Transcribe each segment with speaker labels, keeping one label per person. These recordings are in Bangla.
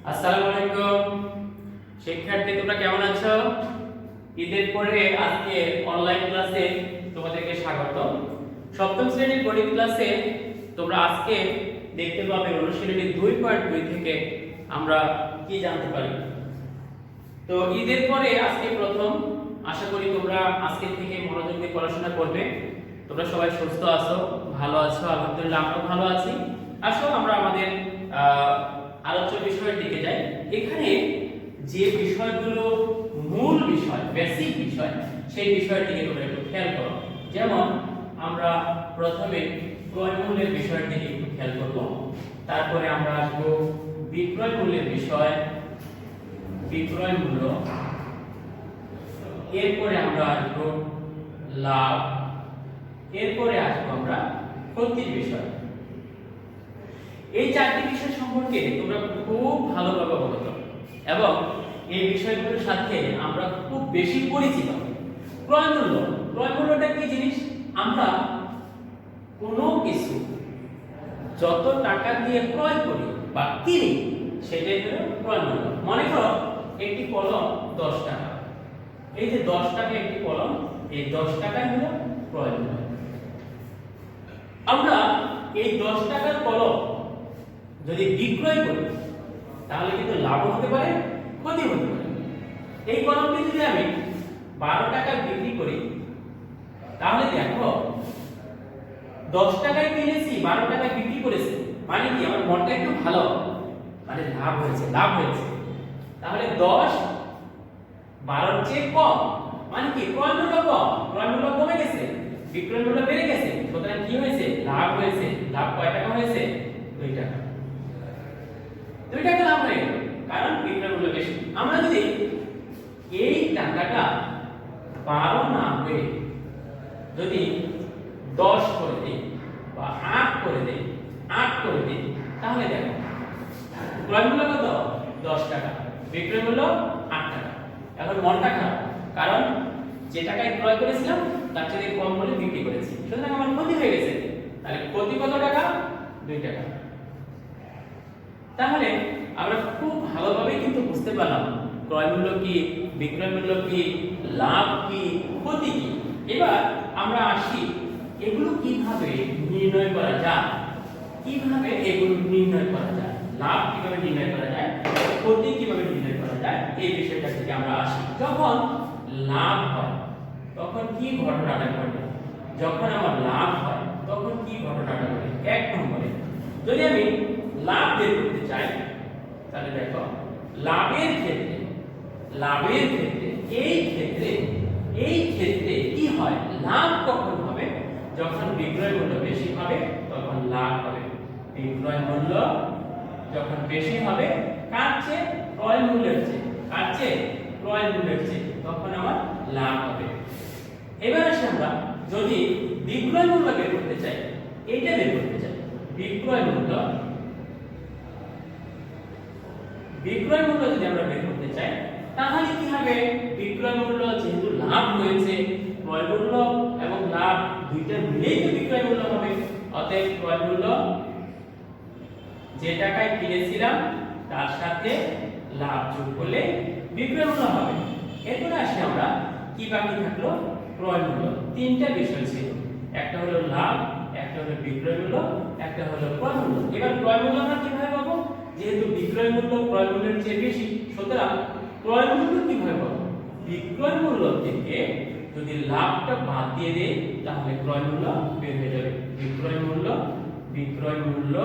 Speaker 1: আসসালামু আলাইকুম শিক্ষার্থী, তোমরা কেমন আছো? ঈদের পরে আজকে অনলাইন ক্লাসে তোমাদেরকে স্বাগত। সপ্তম শ্রেণীর গণিত ক্লাসে তোমরা আজকে দেখতে পাবে অনুশীলনী 2.2 থেকে আমরা কি জানতে পারি। তো ঈদের পরে আজকে প্রথম, আশা করি তোমরা আজকে থেকে মনোযোগ দিয়ে পড়াশোনা করবে। তোমরা সবাই সুস্থ আছো, ভালো আছো, আলহামদুলিল্লাহ আমরাও ভালো আছি। আসো আমরা আমাদের আলোচ্য বিষয়ের দিকে যাই। এখানে যে বিষয়গুলো মূল বিষয়, বেসিক বিষয়, সেই বিষয়টিকে তোমরা একটু খেয়াল করো। যেমন আমরা প্রথমে ক্রয় মূল্যের বিষয়ের দিকে একটু খেয়াল করব, তারপরে আমরা আসবো বিক্রয় মূল্যের বিষয়, বিক্রয় মূল্য, এরপরে আমরা আসবো লাভ, এরপরে আসবো আমরা ক্ষতির বিষয়। এই চারটি বিষয় সম্পর্কে তোমরা খুব ভালোভাবে অবগত এবং এই বিষয়গুলোর সাথে আমরা খুব বেশি পরিচিত। ক্রয় মূল্য, ক্রয় মূল্যটা কি জিনিস? আমরা কোনো কিছু যত টাকা দিয়ে ক্রয় করি বা কিনি সেটাই হলো ক্রয় মূল্য। মনে করো একটি কলম 10 টাকা, এই যে 10 টাকা একটি কলম, এই 10 টাকাই হলো ক্রয় মূল্য। আমরা এই 10 টাকার কলম যদি বিক্রয় করি তাহলে কিন্তু লাভ হতে পারে, ক্ষতি হতে পারে। এই কলমটি যদি আমি 12 টাকায় বিক্রি করি তাহলে দেখো 10 টাকায় কিনেছি, 12 টাকায় বিক্রি করেছি, মানে কি আমার মনটা একটু ভালো, মানে লাভ হয়েছে, লাভ হয়েছে। তাহলে 10 12 এর চেয়ে কম, মানে কি ক্রয় মূল্য কম, ক্রয় মূল্য কমে গেছে, বিক্রয় মূল্য বেড়ে গেছে, সুতরাং কি হয়েছে? লাভ হয়েছে। লাভ কয় টাকা হয়েছে? 2 টাকা। 2 টাকা লাভ হয়ে গেল, কারণ বিক্রয় মূল্য বেশি। আমরা যদি এই টাকাটা 12 না হয়ে যদি 10 করে দিই বা 8 করে দিই, 8 করে দিই, তাহলে দেখো ক্রয় মূল্য কত? 10 টাকা, বিক্রয় মূল্য 8 টাকা। এখন মনটা খারাপ, কারণ যে টাকায় ক্রয় করেছিলাম তার চেয়ে কম মূল্যে বিক্রি করেছি, সুতরাং আমার ক্ষতি হয়ে গেছে। তাহলে ক্ষতি কত টাকা? 2 টাকা। তাহলে আমরা খুব ভালোভাবে কিন্তু বুঝতে পারলাম ক্রয় মূল্য কি, বিক্রয় মূল্য কি, লাভ কি, ক্ষতি কি। এবার আমরা আসি এগুলো কিভাবে নির্ণয় করা যায়, কিভাবে এগুলো নির্ণয় করা যায়, লাভ কিভাবে নির্ণয় করা যায়, ক্ষতি কিভাবে নির্ণয় করা যায়, এই বিষয়টা থেকে আমরা আসি। যখন লাভ হয় তখন কি ঘটনাটা ঘটে? যখন আমার লাভ হয় তখন কি ঘটনাটা ঘটে? এক নম্বরে যদি আমি লাভ বের করতে চাই তাহলে দেখো লাভের ক্ষেত্রে, লাভের ক্ষেত্রে এই ক্ষেত্রে কি হয়? লাভ কখন হবে? যখন বিক্রয় মূল্য বেশি হবে তখন লাভ হবে। বিক্রয় মূল্য যখন বেশি হবে কার চেয়ে? ক্রয় মূল্যের চেয়ে। কার চেয়ে? ক্রয় মূল্যের চেয়ে, তখন আমার লাভ হবে। এবার আসি আমরা যদি বিক্রয় মূল্য বের করতে চাই, এইটা বের করতে চাই বিক্রয় মূল্য, বিক্রয় মূল্য যদি আমরা বের করতে চাই তাহলে কি হবে? বিক্রয় মূল্য যেহেতু লাভ হয়েছে, ক্রয় মূল্য এবং লাভ দুইটা মিলেই তো বিক্রয় মূল্য হবে। অতএব ক্রয় মূল্য যে টাকায় কিনেছিলাম তার সাথে লাভ যোগ করলে বিক্রয় মূল্য হবে। এরপর আসি আমরা কি বাকি থাকলো? ক্রয় মূল্য। তিনটা বিষয় ছিল, একটা হলো লাভ, একটা হলো বিক্রয় মূল্য, একটা হলো ক্রয় মূল্য। এবার ক্রয় মূল্য আমরা কিভাবে পাবো? যেহেতু বিক্রয় মূল্য ক্রয় মূল্যের চেয়ে বেশি, সুতরাং ক্রয় মূল্য কিভাবে পাবো? বিক্রয় মূল্য থেকে যদি লাভটা বাদ দিয়ে দেই তাহলে ক্রয় মূল্য বের হয়ে যাবে। বিক্রয় মূল্য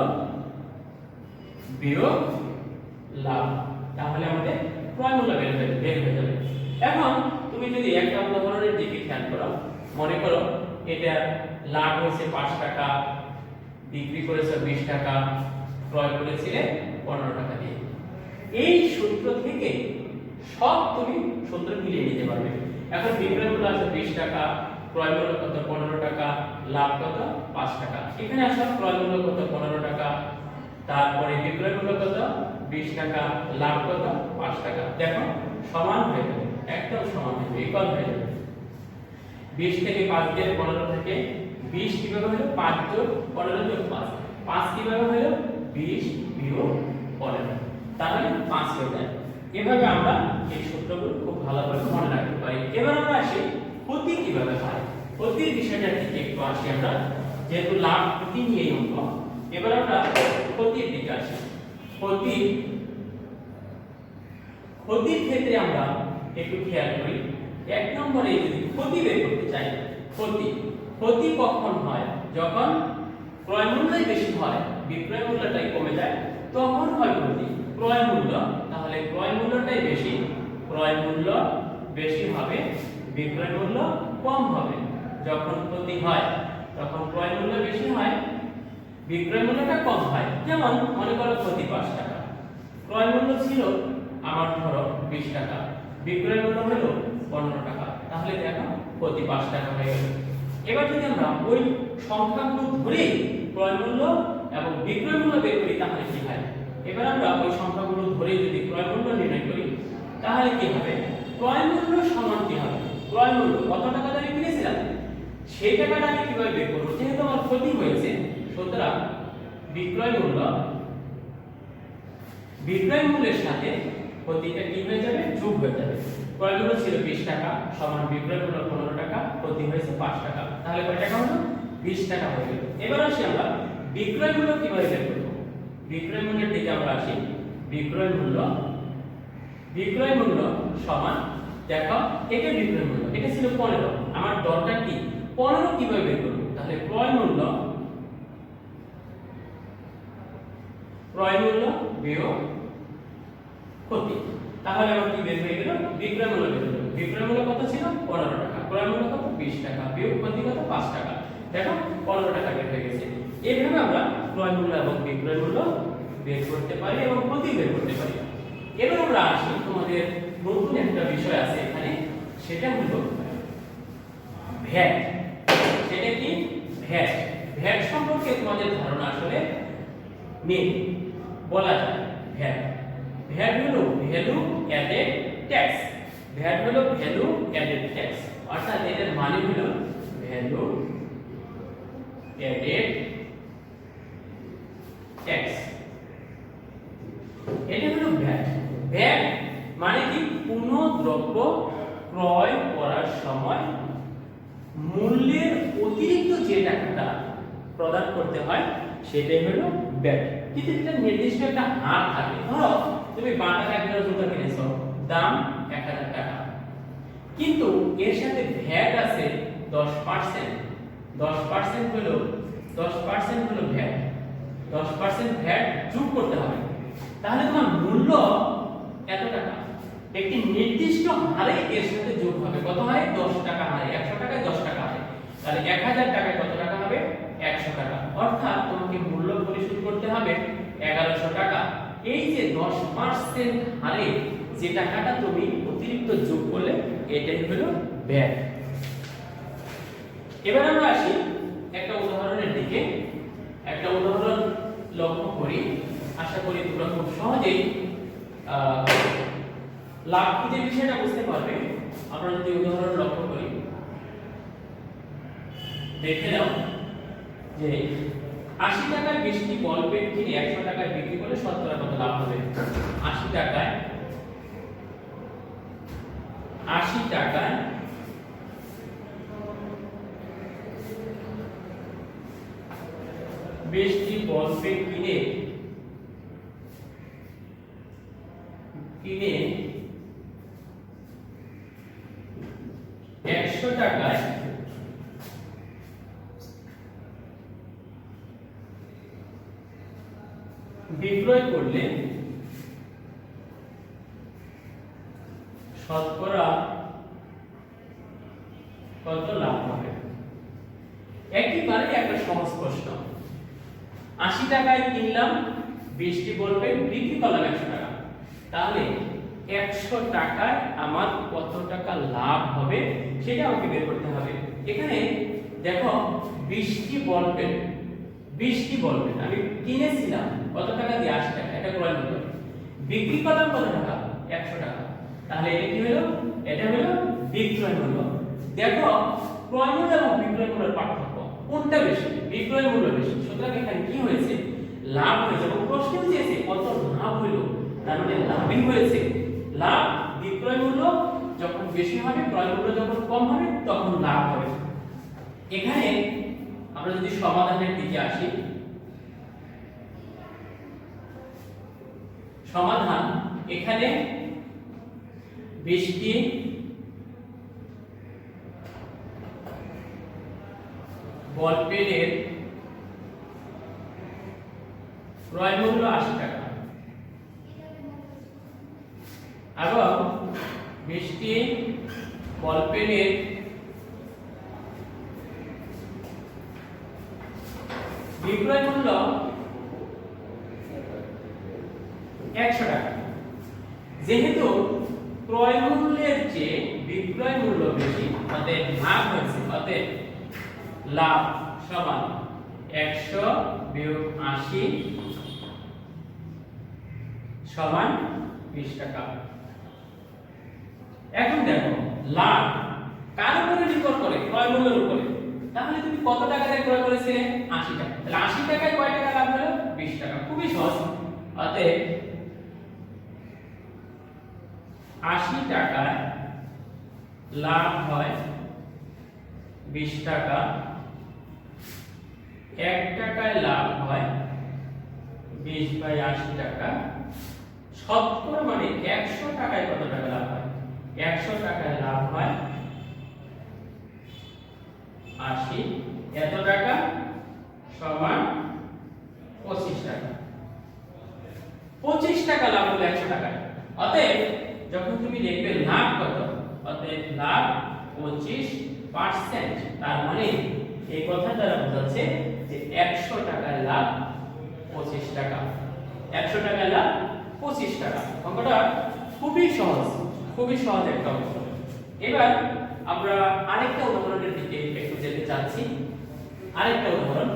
Speaker 1: বিয়োগ লাভ, তাহলে আমাদের ক্রয় মূল্য বের হয়ে যাবে। এখন তুমি যদি একটা উদাহরণের দিকে খেয়াল করো, মনে করো এটা লাভ হয়েছে 5 টাকা, বিক্রি করেছে 20 টাকা, ক্রয় করেছিলে 15 টাকা দিয়ে। এই সূত্র থেকে সব তুমি সূত্র মিলিয়ে নিতে পারবে। এখন বিক্রয় মূল্য আছে 20 টাকা, ক্রয় মূল্য কত? 15 টাকা, লাভ কত? 5 টাকা। এখানে আসলে ক্রয় মূল্য কত? 15 টাকা, তারপরে বিক্রয় মূল্য কত? 20 টাকা, লাভ কত? 5 টাকা। দেখো সমান হয়ে যাবে, একদম সমান হয়ে যাবে, ইকুয়াল হয়ে যাবে। 20 থেকে 5 গেলে 15 থেকে 20 কিভাবে হলো? 5 যোগ 15 যোগ 5, 5 কিভাবে হলো? 20 বিয়োগ 15, তাহলে হয়ে যায়। এভাবে আমরা এই সূত্রগুলো খুব ভালোভাবে মনে রাখতে পারি। এবার আমরা আসি ক্ষতি কিভাবে হয়, ক্ষতির বিষয়টা দিকে একটু আসি আমরা, যেহেতু লাভ ক্ষতি নিয়ে অঙ্ক। এবার আমরা ক্ষতির দিকে আসি। ক্ষতির ক্ষেত্রে আমরা একটু খেয়াল করি। এক নম্বরে যদি ক্ষতি বের করতে চাই, ক্ষতি কখন হয়? যখন ক্রয় মূল্যই বেশি হয়, বিক্রয় মূল্যটাই কমে যায়, তখন হয় ক্ষতি। ক্রয় মূল্য, তাহলে ক্রয় মূল্যটাই বেশি, ক্রয় মূল্য বেশি হবে, বিক্রয় মূল্য কম হবে। যখন ক্ষতি হয় তখন ক্রয় মূল্য বেশি হয়, বিক্রয় মূল্যটা কম হয়। যেমন মনে করো ক্ষতি 5 টাকা, ক্রয় মূল্য ছিল আমার ধরো 20 টাকা, বিক্রয় মূল্য হলো 15 টাকা, তাহলে দেখো ক্ষতি 5 টাকা হয়ে গেল। এবার যদি আমরা ওই সংখ্যাগুলো ধরে ক্রয় মূল্য এবং বিক্রয় মূল্য বের করি তাহলে কি হয়? এবার আমরা ওই সংখ্যাগুলো ধরে যদি ক্রয় মূল্য নির্ণয় করি তাহলে কি হবে? ক্রয় মূল্য সমান কি হবে? ক্রয় মূল্য কত টাকা দিয়ে কিনেছিলাম সেই টাকাটা আমি কিভাবে বের করব? যেহেতু আমার ক্ষতি হয়েছে, সুতরাং বিক্রয় মূল্যের সাথে ক্ষতিটা কি হয়ে যাবে? যোগ হয়ে যাবে। ক্রয় মূল্য ছিল 20 টাকা সমান বিক্রয় মূল্য 15 টাকা, ক্ষতি হয়েছে 5 টাকা, তাহলে কয় টাকা হলো? 20 টাকা হয়ে গেল। এবার আসি আমরা বিক্রয় মূল্য কিভাবে বের করব? বিক্রয় মূল্যের দিকে আমরা আসি। বিক্রয় মূল্য সমান, দেখো এটা বিক্রয় মূল্য, এটা ছিল 15, আমার দরকার কি 15 কিভাবে বের করব? তাহলে ক্রয় মূল্য বিয়োগ ক্ষতি, তাহলে আমার কি বের হয়ে গেল? বিক্রয় মূল্য বের হলো। বিক্রয় মূল্য কত ছিল? 15 টাকা, ক্রয় মূল্য কত? 20 টাকা, বিয়োগ ক্ষতি কত? 5 টাকা, দেখো 15 টাকা বের হয়ে গেছে। এইভাবে আমরা ক্রয় মূল্য এবং বিক্রয় মূল্য বের করতে পারি এবং ক্ষতি বের করতে পারি। এবার আমরা আসি, তোমাদের নতুন একটা বিষয় আছে এখানে, সেটা হলো ভ্যাট। সেটা কি? ভ্যাট। ভ্যাট সম্পর্কে তোমাদের ধারণা আসলে নেই বলা যায়। ভ্যাট হলো ভ্যালু অ্যাডেড ট্যাক্স। ভ্যাট হলো ভ্যালু অ্যাডেড ট্যাক্স, অর্থাৎ এর মানে হলো ভ্যালু অ্যাডেড ট্যাক্স। এটা হলো ভ্যাট। ভ্যাট মানে কি? কোনো দ্রব্য ক্রয় করার সময় মূল্যের অতিরিক্ত যে টাকাটা প্রদান করতে হয় সেটাই হলো ভ্যাট। কিন্তু এটা নির্দিষ্ট একটা হার থাকে। ধরো তুমি 12 টাকা একটা জুতা কিনেছো, দাম 1000 টাকা, কিন্তু এর সাথে ভ্যাট আছে 10%। 10% হলো ভ্যাট। 10% ভ্যাট যোগ করতে হবে, তাহলে তোমার মূল্য এত টাকা। একটি নির্দিষ্ট হারে এর সাথে যোগ হবে। কত হারে? 10 টাকা হারে। 100 টাকায় 10 টাকা হারে, তাহলে 1000 টাকায় কত টাকা হবে? 100 টাকা। অর্থাৎ তোমাকে মূল্য পরিশোধ করতে হবে 1100 টাকা। এই যে 10% হারে যে টাকাটা তুমি অতিরিক্ত যোগ করলে এটাই হলো ভ্যাট। এবার আমরা আসি একটা উদাহরণের দিকে। একটা উদাহরণ লক্ষ্য করি, আশা করি তোমরা খুব সহজেই লাভ ক্ষতির বিষয়টা বুঝতে পারবে। আমরা যদি উদাহরণ লক্ষ্য করি, দেখে নাও যে 80 টাকায় 20টি বল পেন কিনে 100 টাকায় বিক্রি করলে শতকরা কত লাভ হবে? 80 টাকায় 20টি বল পেন কিনে 100 টাকায় বিক্রয় করলে শতকরা কত লাভ হবে? একেবারে একটা সহজ প্রশ্ন। 80 টাকায় কিনলাম 20টি বল পেন, বিক্রি করলাম 100 টাকা, তাহলে 100 টাকায় আমার কত টাকা লাভ হবে সেটা আমাকে বের করতে হবে। এখানে দেখো 20টি বল পেন আমি কিনেছিলাম কত টাকা দিয়ে? 80 টাকা, এটা ক্রয় মূল্য। বিক্রি করলাম কত টাকা? 100 টাকা, তাহলে এটা কি হলো? এটা হলো বিক্রয় মূল্য। দেখো ক্রয় মূল্য এবং বিক্রয় মূল্যের পার্থক্য কোনটা বেশি? বিক্রয় মূল্য বেশি। সুতরাং এখানে কি হয়েছে? লাভ হয়েছে। এবং প্রশ্ন চেয়েছে কত লাভ হলো, না তার মানে লাভই হয়েছে। লাভ বিক্রয় মূল্য যখন বেশি হবে, ক্রয় মূল্য যখন কম হবে, তখন লাভ হবে। এখানে আমরা যদি সমাধানের দিকে আসি, সমাধান এখানে 20টি বল পেনের ক্রয় মূল্য 80 টাকা এবং 20টি বল পেনের বিক্রয় মূল্য 100 টাকা। যেহেতু ক্রয় মূল্যের চেয়ে বিক্রয় মূল্য বেশি, অতএব লাভ হয়েছে, অতএব লাভ সমান 100 বিয়োগ 80 সমান 20 টাকা। এখন দেখো লাভ কার উপরে নির্ভর করে? ক্রয় মূল্যের উপরে। তাহলে তুমি কত টাকা দিয়ে ক্রয় করেছিলে? 80 টাকা। তাহলে 80 টাকায় কয় টাকা লাভ হলো? 20 টাকা। খুবই সহজ। অতএব 80 টাকায় লাভ হয় 20 টাকা, 1 টাকায় লাভ হয় 20/80 টাকা। শতকরা মানে 100 টাকায় কত টাকা লাভ হয়? 100 টাকায় লাভ হয় 80, এত টাকা সমান 25 টাকা। 25 টাকা লাভ হলো 100 টাকায়। অতএব যখন তুমি লিখবে লাভ কত, অতএব লাভ 25%। তার মানে এই কথা দ্বারা বোঝাচ্ছে যে 100 টাকার লাভ 25 টাকা। 100 টাকার লাভ 25 টাকা। অঙ্কটা খুবই সহজ, খুবই সহজ একটা অঙ্ক। এবার আমরা আরেকটা উদাহরণের দিকে একটু যেতে চাচ্ছি। আরেকটা উদাহরণ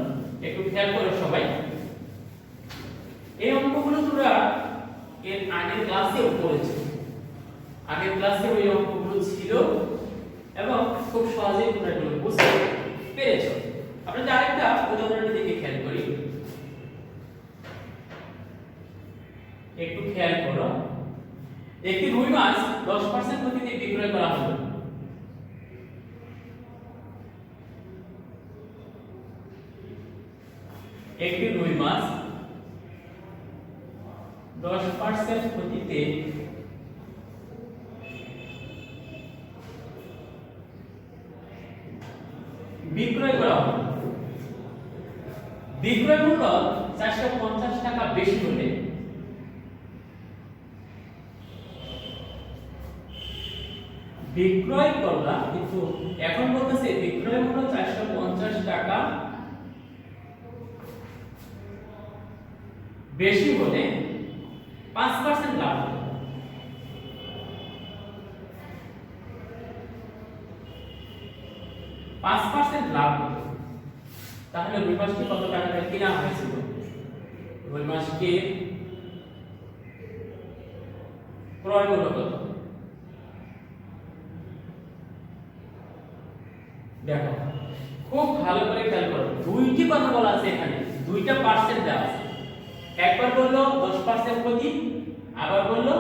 Speaker 1: একটু খেয়াল করো সবাই। এই অঙ্কগুলো তোমরা এর আগের ক্লাসেও পড়েছো। আগের ক্লাসে ওই অঙ্কগুলো ছিল এবং খুব সহজেই তোমরা এগুলো বুঝতে পেরেছো। আমরা যে আরেকটা উদাহরণের দিকে খেয়াল করি, একটু খেয়াল করো। একটি রুই মাছ 10% গতিতে বিক্রয় করা হলো। একটি রুই মাছ 10% গতিতে বিক্রয় করা হলো। বিক্রয় মূল্য 450 টাকা বেশি হলে বিক্রয় করলাম, কিন্তু এখন বলতেছে বিক্রয় মূল্য 450 টাকা বেশি হলে 5% লাভ হবে। 5% লাভ হবে। তাহলে রুই মাছটি কত টাকা দিয়ে কেনা হয়েছিল? রুই মাছটি ক্রয় মূল্য কত? দেখো খুব ভালো করে খেয়াল করো, দুইটি কথা বলা আছে এখানে, দুইটা পার্সেন্ট দেওয়া আছে। একবার বললো 10% ক্ষতি, আবার বললো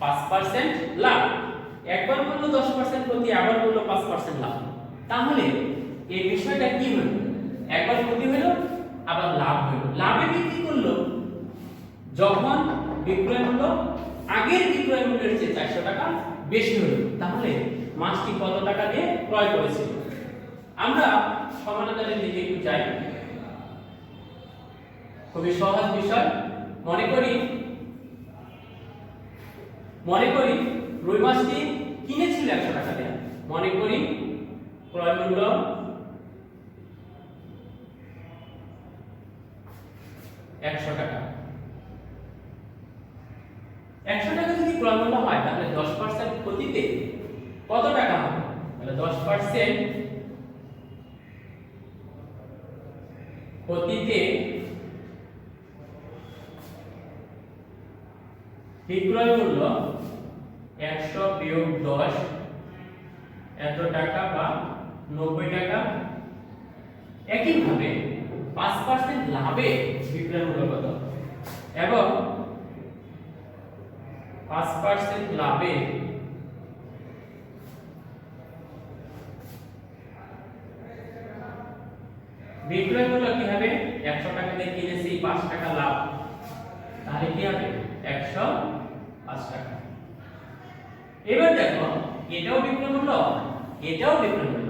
Speaker 1: 5% লাভ। একবার বললো 10% ক্ষতি, আবার বললো 5% লাভ। তাহলে এই বিষয়টা কি হলো? একবার ক্ষতি হলো, আবার লাভ হলো। লাভে বিক্রি করলো যখন বিক্রয় মূল্য আগের বিক্রয় মূল্যের চেয়ে 400 টাকা বেশি হলো। তাহলে মাছটি কত টাকা দিয়ে ক্রয় করেছিল? আমরা সমাধানের দিকে একটু যাই। খুবই সহজ বিষয়। মনে করি রুই মাছটি কিনেছিল 100 টাকা দিয়ে। মনে করি ক্রয় মূল্য 100 টাকা। 100 টাকা যদি ক্রয় মূল্য হয়, তাহলে 10% ক্ষতিতে কত টাকা হবে? তাহলে 10% ক্ষতিতে বিক্রয় মূল্য 100 বিয়োগ 10 এত টাকা বা 90 টাকা। একইভাবে 5% লাভে বিক্রয় মূল্য কত? এবং 5% লাভে বিক্রয় মূল্য কি হবে 100 টাকা দিয়ে কিনেছি 5 টাকা লাভ, তাহলে কি হবে 105 টাকা। এবার দেখো এটাও বিক্রয় মূল্য, এটাও বিক্রয় মূল্য,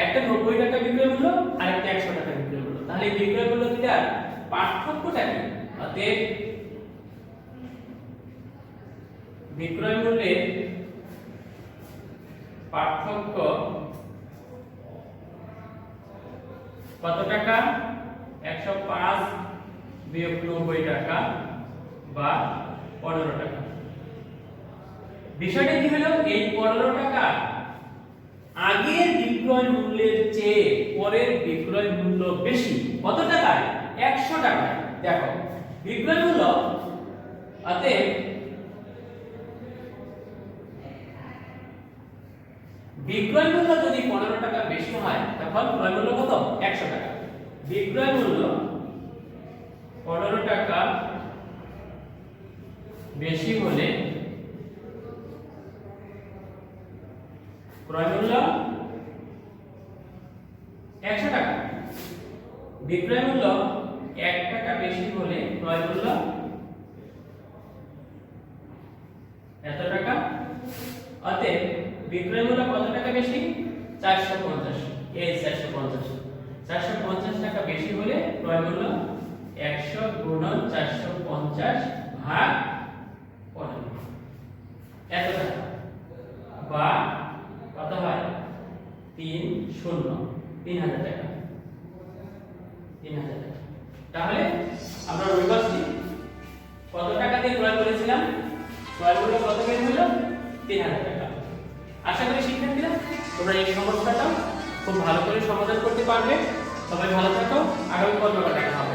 Speaker 1: একটা 90 টাকা বিক্রয় মূল্য আর একটা 100 টাকা বিক্রয় মূল্য, তাহলে বিক্রয় মূল্য দুটার পার্থক্যটা কি? অতএব বিক্রয় মূল্যের পার্থক্য কত টাকা? 105 বিয়োগ 90 টাকা বা 15 টাকা। বিষয়টা কি হলো, এই 15 টাকা আগের বিক্রয় মূল্যের চেয়ে পরের বিক্রয় মূল্য বেশি। কত টাকায়? 100 টাকায়। দেখো বিক্রয় মূল্য, অতএব বিক্রয় মূল্য যদি 15 টাকা বেশি হয় তখন ক্রয় মূল্য কত? 100 টাকা। বিক্রয় মূল্য 15 টাকা বেশি হলে ক্রয় মূল্য 100 টাকা। বিক্রয় মূল্য 1 টাকা বেশি হলে ক্রয় মূল্য এত টাকা। অতএব বিক্রয় মূল্য কত টাকা বেশি? 450। এই 450 টাকা বেশি হলে ক্রয় মূল্য 100 গুণন 450 ভাগ 15 এত টাকা, বা কত হয়? 3000 টাকা। 3000 টাকা। তাহলে আমরা ওই পাশে কত টাকা দিয়ে ক্রয় করেছিলাম? ক্রয় মূল্য কত বের হলো? 3000 টাকা। আশা করি শিক্ষার্থীরা তোমরা এই সমস্যাটা খুব ভালো করে সমাধান করতে পারবে। সবাই ভালো থাকো, আগামী পর্বে দেখা হবে।